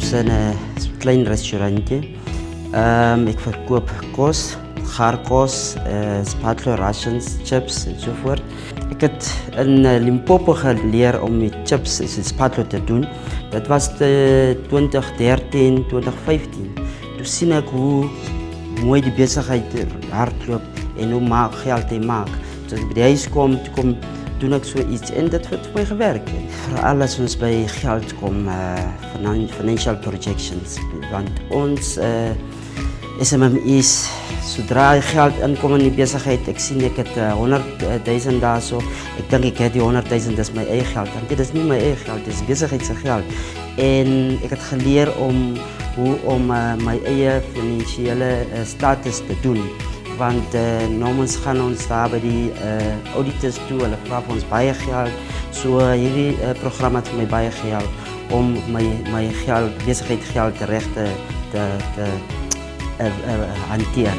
Ons in 'n klein restaurantjie. Ik verkoop kos, gaarkos, spatula rations, chips enzovoort. Ik heb in Limpopo geleerd om met chips en spatula te doen. Dat was 2013, 2015. Toen zie ik hoe mooi die bezigheid hardloopt en hoe geld hij maakt. Toen ik bij de huis kom, doen ik zoiets en dat wordt voor mij gewerkt. Vooral als ons bij geld komen, financial projections. Want ons SMME's, zodra je geld inkomt in die bezigheid, ik zie ik het 100.000 daar zo. Ik denk ik heb die 100.000, dat is mijn eigen geld. En dit is niet mijn eigen geld, dit is bezigheidsgeld. En ik heb geleerd om mijn eigen financiële status te doen. Want normaal gaan ons daar bij die auditors toe, hulle vra vir ons baie geld. So hierdie programma het vir my baie geld om my geld, besigheid geld reg te hanteer.